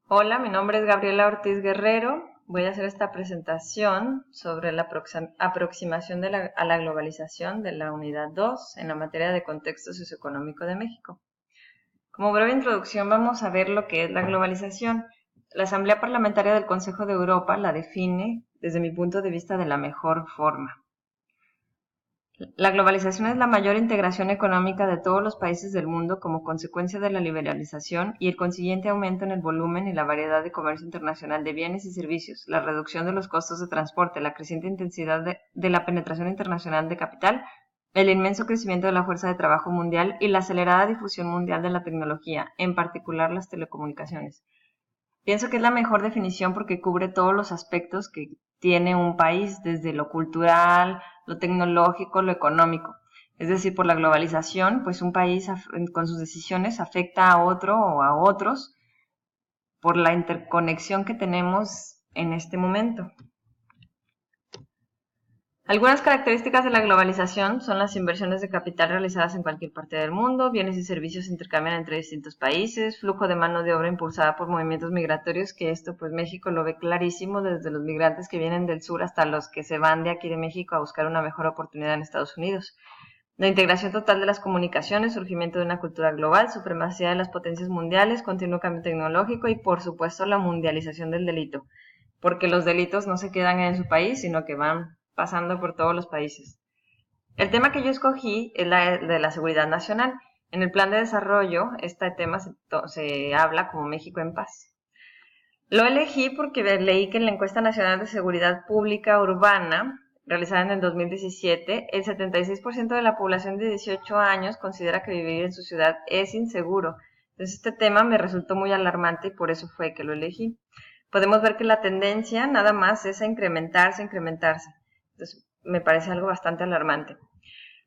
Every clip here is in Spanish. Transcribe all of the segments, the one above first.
Hola, mi nombre es Gabriela Ortiz Guerrero. Voy a hacer esta presentación sobre la aproximación a la globalización de la Unidad 2 en la materia de contexto socioeconómico de México. Como breve introducción vamos a ver lo que es la globalización. La Asamblea Parlamentaria del Consejo de Europa la define, desde mi punto de vista, de la mejor forma. La globalización es la mayor integración económica de todos los países del mundo como consecuencia de la liberalización y el consiguiente aumento en el volumen y la variedad de comercio internacional de bienes y servicios, la reducción de los costos de transporte, la creciente intensidad de la penetración internacional de capital, el inmenso crecimiento de la fuerza de trabajo mundial y la acelerada difusión mundial de la tecnología, en particular las telecomunicaciones. Pienso que es la mejor definición porque cubre todos los aspectos que tiene un país, desde lo cultural, lo tecnológico, lo económico. Es decir, por la globalización, pues un país con sus decisiones afecta a otro o a otros por la interconexión que tenemos en este momento. Algunas características de la globalización son las inversiones de capital realizadas en cualquier parte del mundo, bienes y servicios se intercambian entre distintos países, flujo de mano de obra impulsada por movimientos migratorios, que esto pues México lo ve clarísimo, desde los migrantes que vienen del sur hasta los que se van de aquí de México a buscar una mejor oportunidad en Estados Unidos. La integración total de las comunicaciones, surgimiento de una cultura global, supremacía de las potencias mundiales, continuo cambio tecnológico y por supuesto la mundialización del delito, porque los delitos no se quedan en su país, sino que van pasando por todos los países. El tema que yo escogí es de la seguridad nacional. En el plan de desarrollo, este tema se habla como México en paz. Lo elegí porque leí que en la encuesta nacional de seguridad pública urbana, realizada en el 2017, el 76% de la población de 18 años considera que vivir en su ciudad es inseguro. Entonces este tema me resultó muy alarmante y por eso fue que lo elegí. Podemos ver que la tendencia nada más es a incrementarse. Entonces me parece algo bastante alarmante.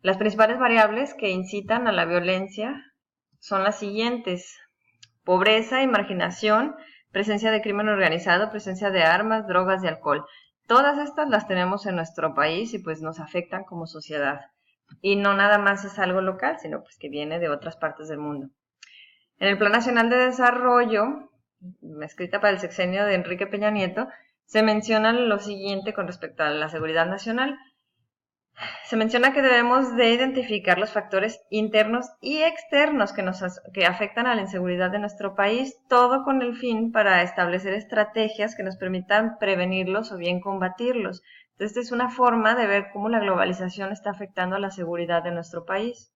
Las principales variables que incitan a la violencia son las siguientes: pobreza y marginación, presencia de crimen organizado, presencia de armas, drogas y alcohol. Todas estas las tenemos en nuestro país y pues nos afectan como sociedad. Y no nada más es algo local, sino pues que viene de otras partes del mundo. En el Plan Nacional de Desarrollo, escrita para el sexenio de Enrique Peña Nieto, se menciona lo siguiente con respecto a la seguridad nacional. Se menciona que debemos de identificar los factores internos y externos que afectan a la inseguridad de nuestro país, todo con el fin para establecer estrategias que nos permitan prevenirlos o bien combatirlos. Entonces, esta es una forma de ver cómo la globalización está afectando a la seguridad de nuestro país.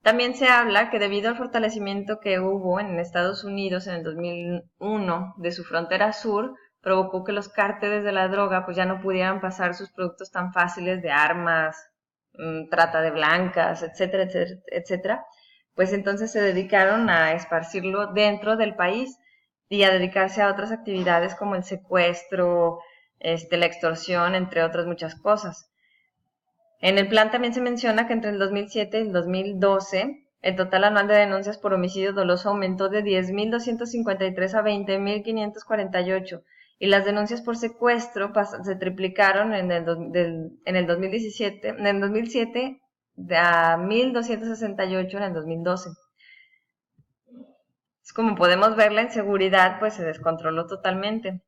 También se habla que debido al fortalecimiento que hubo en Estados Unidos en el 2001 de su frontera sur, provocó que los cárteles de la droga pues ya no pudieran pasar sus productos tan fáciles de armas, trata de blancas, etcétera, etcétera, etcétera. Pues entonces se dedicaron a esparcirlo dentro del país y a dedicarse a otras actividades como el secuestro, la extorsión, entre otras muchas cosas. En el plan también se menciona que entre el 2007 y el 2012, el total anual de denuncias por homicidio doloso aumentó de 10.253 a 20.548 y las denuncias por secuestro se triplicaron en el 2017, en el 2007 a 1.268 en el 2012. Como podemos ver, la inseguridad pues se descontroló totalmente.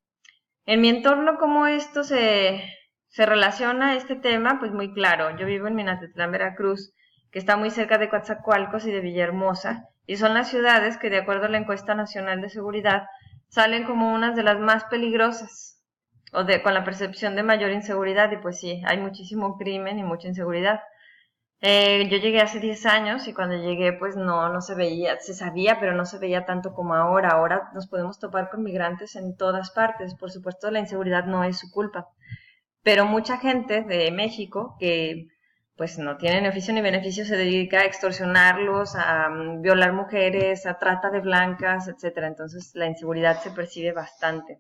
En mi entorno, ¿cómo esto se relaciona a este tema? Pues muy claro. Yo vivo en Minatitlán, Veracruz, que está muy cerca de Coatzacoalcos y de Villahermosa, y son las ciudades que, de acuerdo a la encuesta nacional de seguridad, salen como unas de las más peligrosas, con la percepción de mayor inseguridad, y pues sí, hay muchísimo crimen y mucha inseguridad. Yo llegué hace 10 años y cuando llegué pues no se veía, se sabía, pero no se veía tanto como ahora. Ahora nos podemos topar con migrantes en todas partes. Por supuesto, la inseguridad no es su culpa, pero mucha gente de México que pues no tiene ni oficio ni beneficio se dedica a extorsionarlos, a violar mujeres, a trata de blancas, etcétera. Entonces la inseguridad se percibe bastante.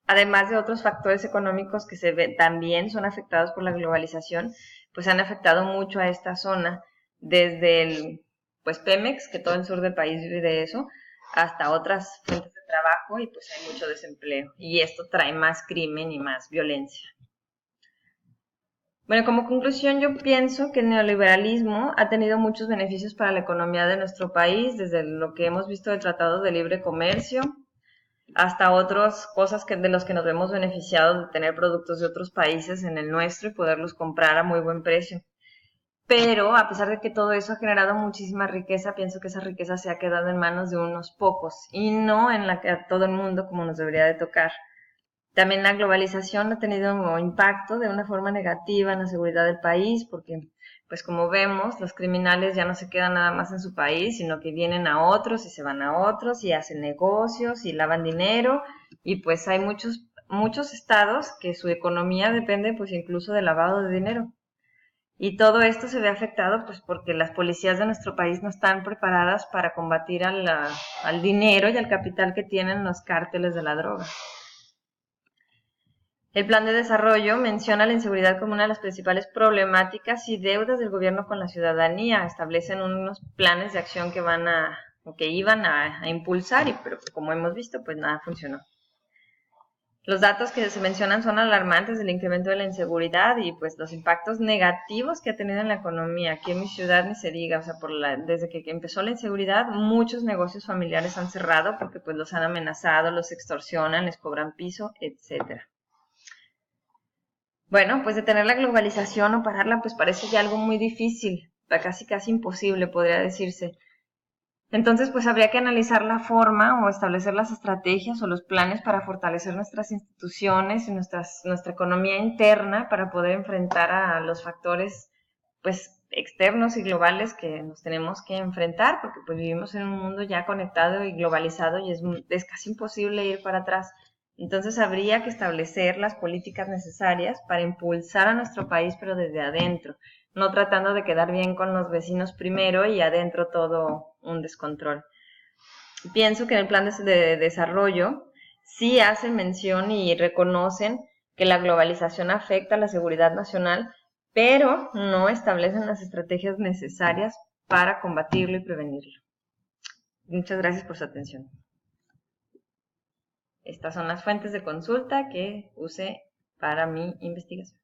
Además de otros factores económicos que también son afectados por la globalización, pues han afectado mucho a esta zona, desde el pues Pemex, que todo el sur del país vive de eso, hasta otras fuentes de trabajo y pues hay mucho desempleo. Y esto trae más crimen y más violencia. Bueno, como conclusión yo pienso que el neoliberalismo ha tenido muchos beneficios para la economía de nuestro país, desde lo que hemos visto de tratados de libre comercio hasta otras cosas de los que nos vemos beneficiados de tener productos de otros países en el nuestro y poderlos comprar a muy buen precio. Pero a pesar de que todo eso ha generado muchísima riqueza, pienso que esa riqueza se ha quedado en manos de unos pocos y no en la que a todo el mundo como nos debería de tocar. También la globalización ha tenido un impacto de una forma negativa en la seguridad del país, porque, pues como vemos, los criminales ya no se quedan nada más en su país, sino que vienen a otros y se van a otros y hacen negocios y lavan dinero, y pues hay muchos estados que su economía depende, pues incluso del lavado de dinero. Y todo esto se ve afectado, pues porque las policías de nuestro país no están preparadas para combatir al dinero y al capital que tienen los cárteles de la droga. El plan de desarrollo menciona la inseguridad como una de las principales problemáticas y deudas del gobierno con la ciudadanía. Establecen unos planes de acción que van o que iban a impulsar, pero como hemos visto, pues nada funcionó. Los datos que se mencionan son alarmantes del incremento de la inseguridad y pues los impactos negativos que ha tenido en la economía. Aquí en mi ciudad ni se diga, o sea, desde que empezó la inseguridad, muchos negocios familiares han cerrado porque pues los han amenazado, los extorsionan, les cobran piso, etcétera. Bueno, pues detener la globalización o pararla, pues parece ya algo muy difícil, casi imposible, podría decirse. Entonces, pues habría que analizar la forma o establecer las estrategias o los planes para fortalecer nuestras instituciones y nuestra economía interna para poder enfrentar a los factores, pues, externos y globales que nos tenemos que enfrentar, porque pues vivimos en un mundo ya conectado y globalizado y es casi imposible ir para atrás. Entonces habría que establecer las políticas necesarias para impulsar a nuestro país, pero desde adentro, no tratando de quedar bien con los vecinos primero y adentro todo un descontrol. Pienso que en el plan de desarrollo sí hacen mención y reconocen que la globalización afecta a la seguridad nacional, pero no establecen las estrategias necesarias para combatirlo y prevenirlo. Muchas gracias por su atención. Estas son las fuentes de consulta que usé para mi investigación.